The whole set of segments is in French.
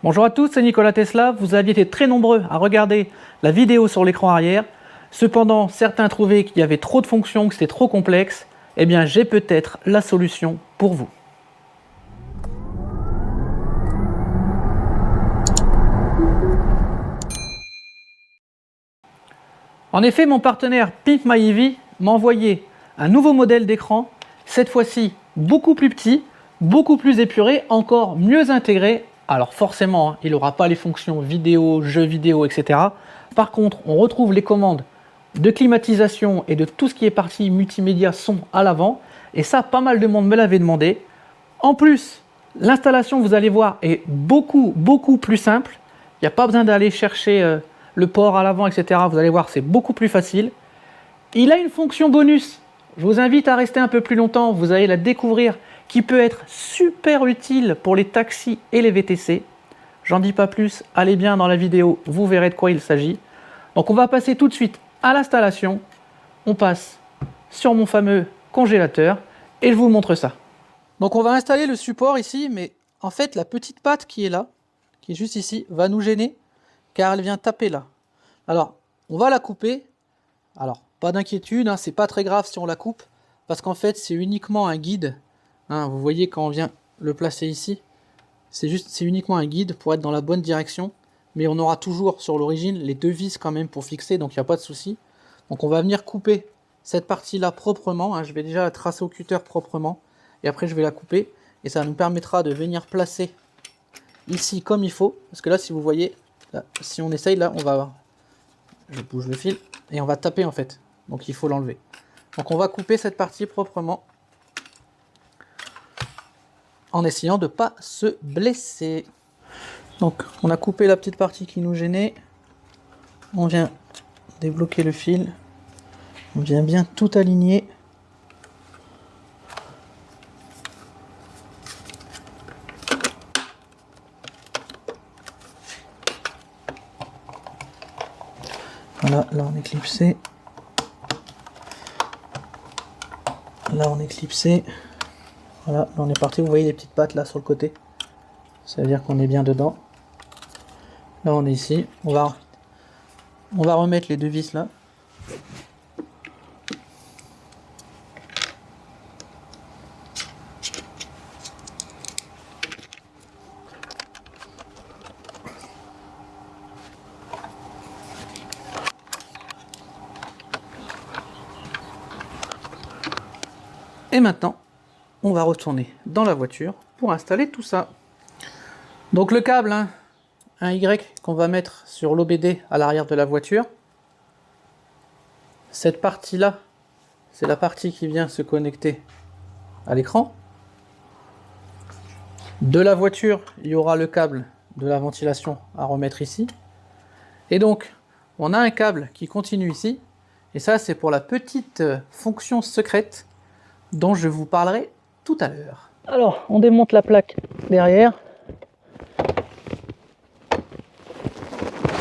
Bonjour à tous, c'est Nicolas Tesla. Vous aviez été très nombreux à regarder la vidéo sur l'écran arrière. Cependant, certains trouvaient qu'il y avait trop de fonctions, que c'était trop complexe. Eh bien, j'ai peut-être la solution pour vous. En effet, mon partenaire PimpMyEV m'a envoyé un nouveau modèle d'écran, cette fois-ci beaucoup plus petit, beaucoup plus épuré, encore mieux intégré. Alors forcément, il n'aura pas les fonctions vidéo, jeux vidéo, etc. Par contre, on retrouve les commandes de climatisation et de tout ce qui est partie multimédia son à l'avant. Et ça, pas mal de monde me l'avait demandé. En plus, l'installation, vous allez voir, est beaucoup plus simple. Il n'y a pas besoin d'aller chercher le port à l'avant, etc. Vous allez voir, c'est beaucoup plus facile. Il a une fonction bonus. Je vous invite à rester un peu plus longtemps. Vous allez la découvrir, qui peut être super utile pour les taxis et les VTC. J'en dis pas plus. Allez bien dans la vidéo, vous verrez de quoi il s'agit. Donc on va passer tout de suite à l'installation. On passe sur mon fameux congélateur et je vous montre ça. Donc on va installer le support ici, mais en fait la petite patte qui est là, qui est juste ici, va nous gêner car elle vient taper là. Alors on va la couper. Alors pas d'inquiétude, hein, c'est pas très grave si on la coupe, parce qu'en fait c'est uniquement un guide. Hein, vous voyez quand on vient le placer ici, c'est uniquement un guide pour être dans la bonne direction, mais on aura toujours sur l'origine les deux vis quand même pour fixer, donc il n'y a pas de souci. Donc on va venir couper cette partie là proprement, hein, je vais déjà la tracer au cutter proprement, et après je vais la couper, et ça nous permettra de venir placer ici comme il faut, parce que là si vous voyez, là, si on essaye là, on va, je bouge le fil, et on va taper en fait, donc il faut l'enlever. Donc on va couper cette partie proprement, en essayant de ne pas se blesser. Donc on a coupé la petite partie qui nous gênait, on vient débloquer le fil, on vient bien tout aligner. Voilà, là on est clipsé. Là on est clipsé. Voilà, là on est parti. Vous voyez les petites pattes là sur le côté. Ça veut dire qu'on est bien dedans. Là on est ici. On va remettre les deux vis là. Et maintenant, on va retourner dans la voiture pour installer tout ça. Donc le câble, hein, un Y qu'on va mettre sur l'OBD à l'arrière de la voiture. Cette partie-là, c'est la partie qui vient se connecter à l'écran. De la voiture, il y aura le câble de la ventilation à remettre ici. Et donc, on a un câble qui continue ici. Et ça, c'est pour la petite fonction secrète dont je vous parlerai tout à l'heure. Alors, on démonte la plaque derrière.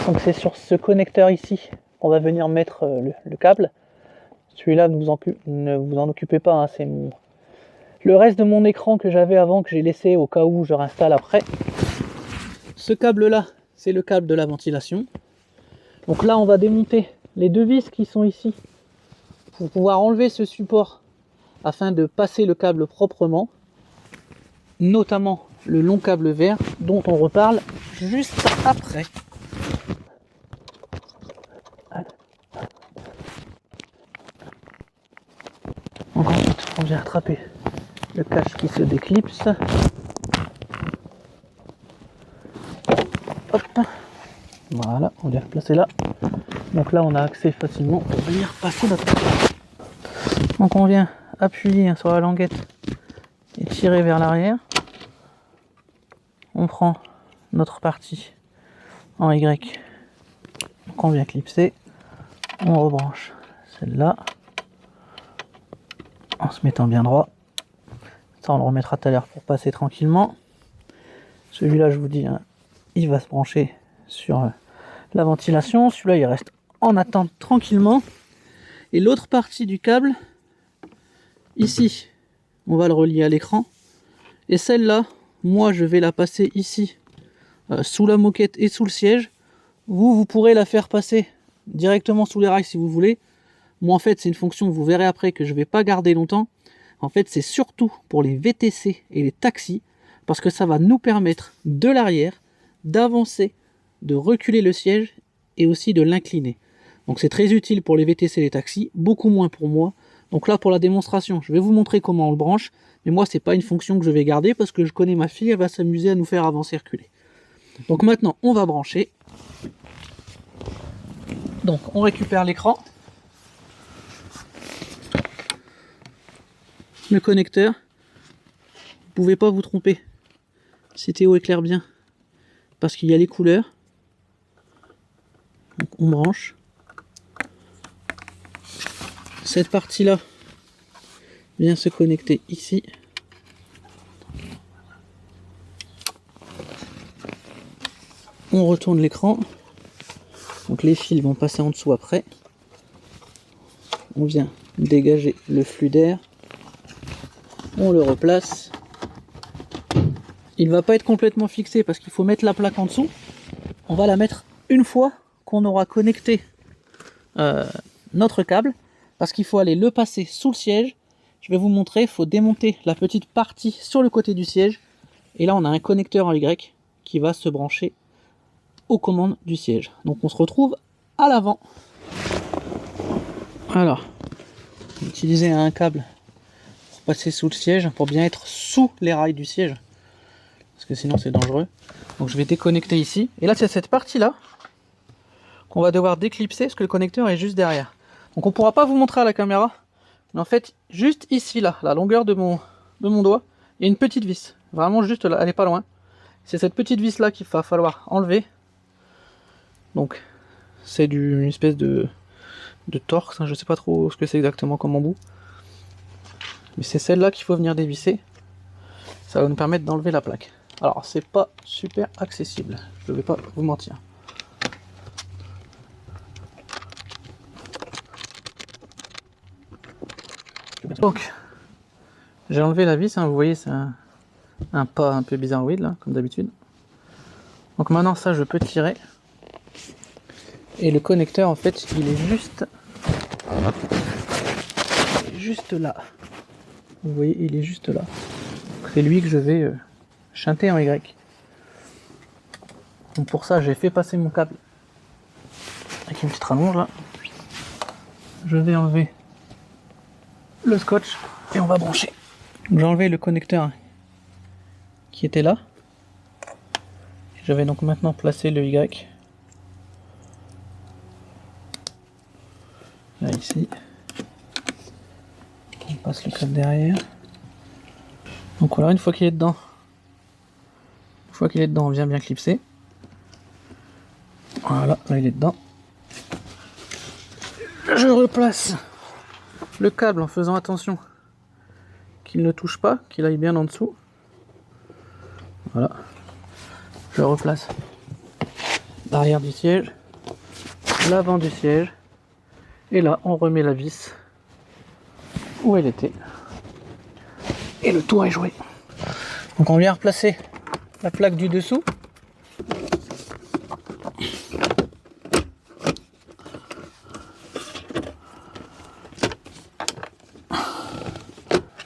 Donc c'est sur ce connecteur ici qu'on va venir mettre le câble. Celui-là, ne vous en occupez pas, hein, c'est le reste de mon écran que j'avais avant, que j'ai laissé au cas où je réinstalle après. Ce câble-là, c'est le câble de la ventilation. Donc là, on va démonter les deux vis qui sont ici pour pouvoir enlever ce support afin de passer le câble proprement, notamment le long câble vert dont on reparle juste après. Donc ensuite, on vient rattraper le cache qui se déclipse. Hop. Voilà, on vient le placer là. Donc là, on a accès facilement pour venir passer notre câble. Donc on vient appuyer sur la languette et tirer vers l'arrière. On prend notre partie en Y. Donc on vient clipser. On rebranche celle-là en se mettant bien droit. Ça on le remettra tout à l'heure pour passer tranquillement. Celui-là, je vous dis, hein, il va se brancher sur la ventilation. Celui-là, il reste en attente tranquillement. Et l'autre partie du câble, ici, on va le relier à l'écran. Et celle-là, moi, je vais la passer ici sous la moquette et sous le siège. Vous pourrez la faire passer directement sous les rails si vous voulez. Moi en fait c'est une fonction que vous verrez après que je ne vais pas garder longtemps. En fait c'est surtout pour les VTC et les taxis, parce que ça va nous permettre de l'arrière, d'avancer, de reculer le siège et aussi de l'incliner. Donc c'est très utile pour les VTC et les taxis, beaucoup moins pour moi. Donc là pour la démonstration, je vais vous montrer comment on le branche, mais moi c'est pas une fonction que je vais garder parce que je connais ma fille, elle va s'amuser à nous faire avancer et reculer. Donc maintenant on va brancher. Donc on récupère l'écran, le connecteur, vous pouvez pas vous tromper, si Théo éclaire bien, parce qu'il y a les couleurs. Donc on branche. Cette partie là vient se connecter ici. On retourne l'écran. Donc les fils vont passer en dessous après. On vient dégager le flux d'air. On le replace. Il ne va pas être complètement fixé parce qu'il faut mettre la plaque en dessous. On va la mettre une fois qu'on aura connecté notre câble, parce qu'il faut aller le passer sous le siège. Je vais vous montrer, il faut démonter la petite partie sur le côté du siège. Et là on a un connecteur en Y qui va se brancher aux commandes du siège. Donc on se retrouve à l'avant. Alors, utiliser un câble pour passer sous le siège, pour bien être sous les rails du siège, parce que sinon c'est dangereux. Donc je vais déconnecter ici. Et là c'est cette partie là qu'on va devoir déclipser, parce que le connecteur est juste derrière. Donc on ne pourra pas vous montrer à la caméra, mais en fait juste ici là, la longueur de mon doigt, il y a une petite vis, vraiment juste là, elle est pas loin. C'est cette petite vis là qu'il va falloir enlever. Donc c'est une espèce de torx, hein, je sais pas trop ce que c'est exactement comme embout, mais c'est celle-là qu'il faut venir dévisser. Ça va nous permettre d'enlever la plaque. Alors c'est pas super accessible, je vais pas vous mentir. Donc j'ai enlevé la vis, hein, vous voyez c'est un pas un peu bizarroïde là, comme d'habitude. Donc maintenant ça je peux tirer. Et le connecteur en fait il est juste là. Vous voyez il est juste là. C'est lui que je vais chanter en Y. Donc pour ça j'ai fait passer mon câble avec une petite rallonge là. Je vais enlever le scotch et on va brancher. J'ai enlevé le connecteur qui était là. Je vais donc maintenant placer le Y. Là ici. On passe le câble derrière. Donc voilà, une fois qu'il est dedans, on vient bien clipser. Voilà, là il est dedans. Je replace le câble en faisant attention qu'il ne touche pas, qu'il aille bien en dessous. Voilà. Je replace l'arrière du siège, l'avant du siège, et là on remet la vis où elle était. Et le tour est joué. Donc on vient replacer la plaque du dessous.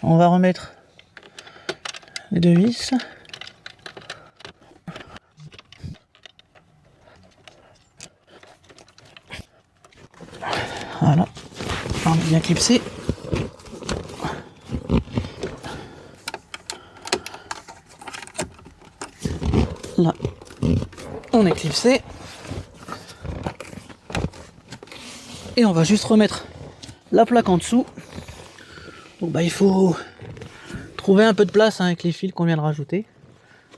On va remettre les deux vis. Voilà, on est bien clipsé. Là, on est clipsé. Et on va juste remettre la plaque en dessous. Donc bah il faut trouver un peu de place, hein, avec les fils qu'on vient de rajouter.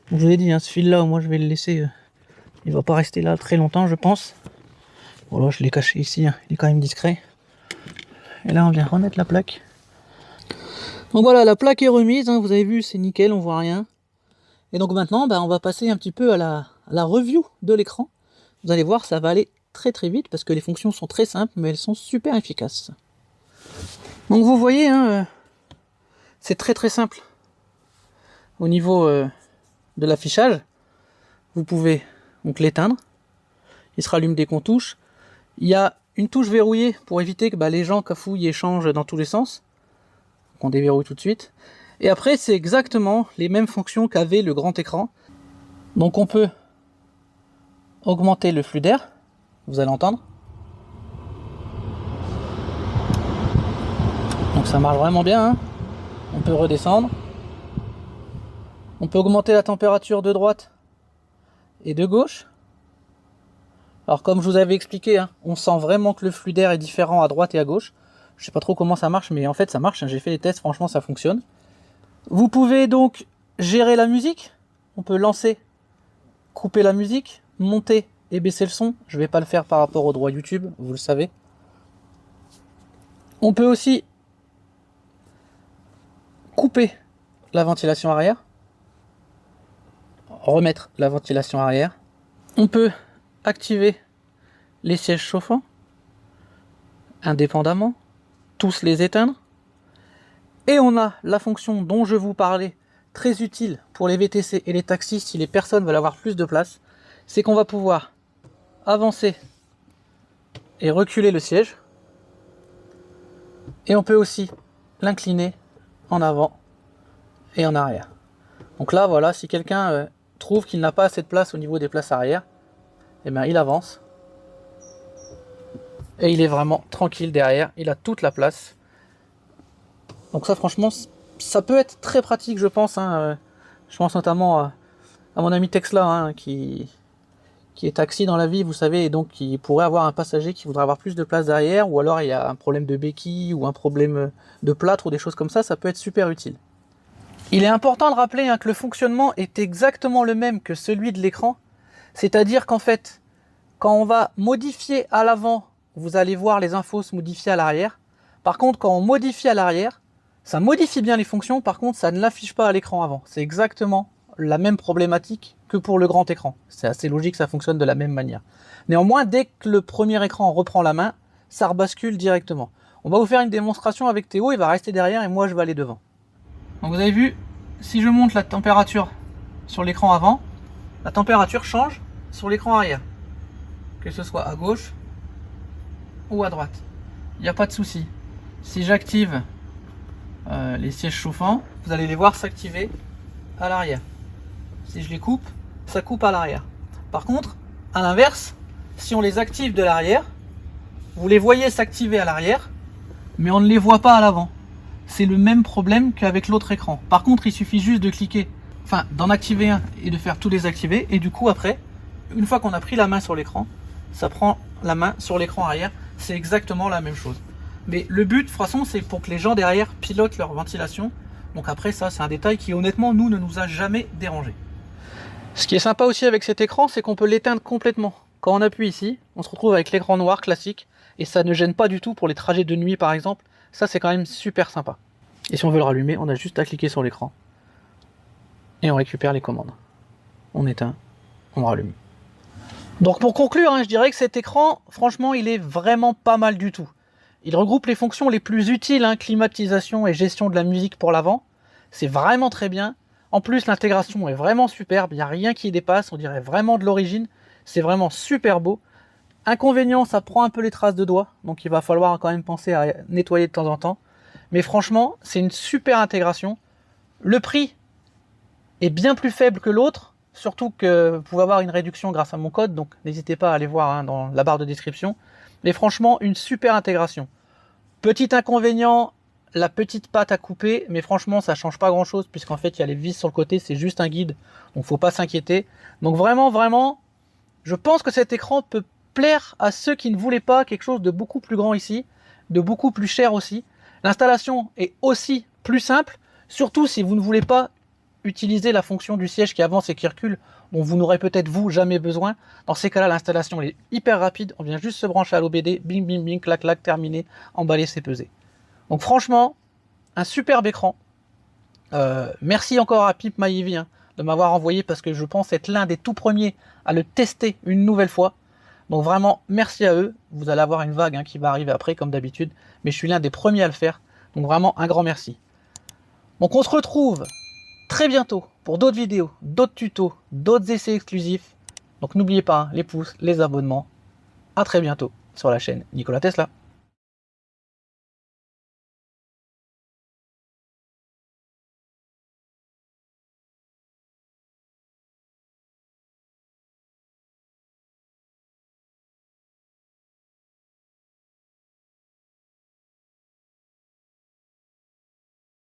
Donc, je vous ai dit, hein, ce fil là, moi je vais le laisser, il va pas rester là très longtemps je pense. Voilà, je l'ai caché ici, hein, il est quand même discret. Et là on vient remettre la plaque. Donc voilà, la plaque est remise, hein, vous avez vu, c'est nickel, on voit rien. Et donc maintenant, bah, on va passer un petit peu à la review de l'écran. Vous allez voir, ça va aller très très vite parce que les fonctions sont très simples, mais elles sont super efficaces. Donc vous voyez, hein, c'est très très simple au niveau de l'affichage. vous pouvez donc l'éteindre. Il se rallume dès qu'on touche. Il y a une touche verrouillée pour éviter que les gens cafouillent et changent dans tous les sens. Donc on déverrouille tout de suite. Et après, c'est exactement les mêmes fonctions qu'avait le grand écran. Donc on peut augmenter le flux d'air, vous allez entendre. Donc ça marche vraiment bien, hein. On peut redescendre. On peut augmenter la température de droite et de gauche. Alors comme je vous avais expliqué, hein, on sent vraiment que le flux d'air est différent à droite et à gauche. Je sais pas trop comment ça marche, mais en fait ça marche, hein. J'ai fait les tests, franchement ça fonctionne. Vous pouvez donc gérer la musique. On peut lancer, couper la musique, monter et baisser le son. Je vais pas le faire par rapport au droit YouTube, vous le savez. On peut aussi couper la ventilation arrière, remettre la ventilation arrière. On peut activer les sièges chauffants indépendamment, tous les éteindre. Et on a la fonction dont je vous parlais, très utile pour les VTC et les taxis si les personnes veulent avoir plus de place, c'est qu'on va pouvoir avancer et reculer le siège. Et on peut aussi l'incliner en avant et en arrière. Donc là, voilà, si quelqu'un trouve qu'il n'a pas assez de place au niveau des places arrière, eh bien, il avance. Et il est vraiment tranquille derrière, il a toute la place. Donc ça, franchement, ça peut être très pratique, je pense. Hein. Je pense notamment à mon ami Tesla, hein, qui est taxi dans la vie, vous savez, et donc qui pourrait avoir un passager qui voudrait avoir plus de place derrière, ou alors il y a un problème de béquille, ou un problème de plâtre, ou des choses comme ça peut être super utile. Il est important de rappeler, hein, que le fonctionnement est exactement le même que celui de l'écran, c'est-à-dire qu'en fait, quand on va modifier à l'avant, vous allez voir les infos se modifier à l'arrière. Par contre, quand on modifie à l'arrière, ça modifie bien les fonctions, par contre, ça ne l'affiche pas à l'écran avant. C'est exactement la même problématique que pour le grand écran. C'est assez logique, ça fonctionne de la même manière. Néanmoins, dès que le premier écran reprend la main, ça rebascule directement. On va vous faire une démonstration avec Théo, il va rester derrière et moi je vais aller devant. Donc vous avez vu, si je monte la température sur l'écran avant, la température change sur l'écran arrière. Que ce soit à gauche ou à droite. Il n'y a pas de souci. Si j'active les sièges chauffants, vous allez les voir s'activer à l'arrière. Si je les coupe, ça coupe à l'arrière. Par contre, à l'inverse, si on les active de l'arrière, vous les voyez s'activer à l'arrière, mais on ne les voit pas à l'avant. C'est le même problème qu'avec l'autre écran. Par contre, il suffit juste de cliquer, enfin d'en activer un et de faire tout désactiver, et du coup après, une fois qu'on a pris la main sur l'écran, ça prend la main sur l'écran arrière. C'est exactement la même chose. Mais le but, de toute façon, c'est pour que les gens derrière pilotent leur ventilation. Donc après, ça, c'est un détail qui, honnêtement, nous, ne nous a jamais dérangé. Ce qui est sympa aussi avec cet écran, c'est qu'on peut l'éteindre complètement. Quand on appuie ici, on se retrouve avec l'écran noir classique, et ça ne gêne pas du tout pour les trajets de nuit, par exemple. Ça, c'est quand même super sympa. Et si on veut le rallumer, on a juste à cliquer sur l'écran. Et on récupère les commandes. On éteint, on rallume. Donc pour conclure, je dirais que cet écran, franchement, il est vraiment pas mal du tout. Il regroupe les fonctions les plus utiles, climatisation et gestion de la musique pour l'avant. C'est vraiment très bien. En plus, l'intégration est vraiment superbe. Il n'y a rien qui dépasse. On dirait vraiment de l'origine. C'est vraiment super beau. Inconvénient, ça prend un peu les traces de doigts. Donc il va falloir quand même penser à nettoyer de temps en temps. Mais franchement, c'est une super intégration. Le prix est bien plus faible que l'autre. Surtout que vous pouvez avoir une réduction grâce à mon code. Donc n'hésitez pas à aller voir dans la barre de description. Mais franchement, une super intégration. Petit inconvénient, la petite patte à couper, mais franchement, ça change pas grand chose, puisqu'en fait, il y a les vis sur le côté, c'est juste un guide, donc faut pas s'inquiéter. Donc vraiment, je pense que cet écran peut plaire à ceux qui ne voulaient pas quelque chose de beaucoup plus grand ici, de beaucoup plus cher aussi. L'installation est aussi plus simple, surtout si vous ne voulez pas utiliser la fonction du siège qui avance et qui recule, dont vous n'aurez peut-être vous jamais besoin. Dans ces cas-là, l'installation est hyper rapide. On vient juste se brancher à l'OBD, bing bing bing, clac clac, terminé, emballer, c'est pesé. Donc franchement, un superbe écran. Merci encore à Pimp My EV de m'avoir envoyé, parce que je pense être l'un des tout premiers à le tester une nouvelle fois. Donc vraiment, merci à eux. Vous allez avoir une vague qui va arriver après, comme d'habitude, mais je suis l'un des premiers à le faire. Donc vraiment, un grand merci. Donc on se retrouve très bientôt pour d'autres vidéos, d'autres tutos, d'autres essais exclusifs. Donc n'oubliez pas les pouces, les abonnements. À très bientôt sur la chaîne Nikola Tesla.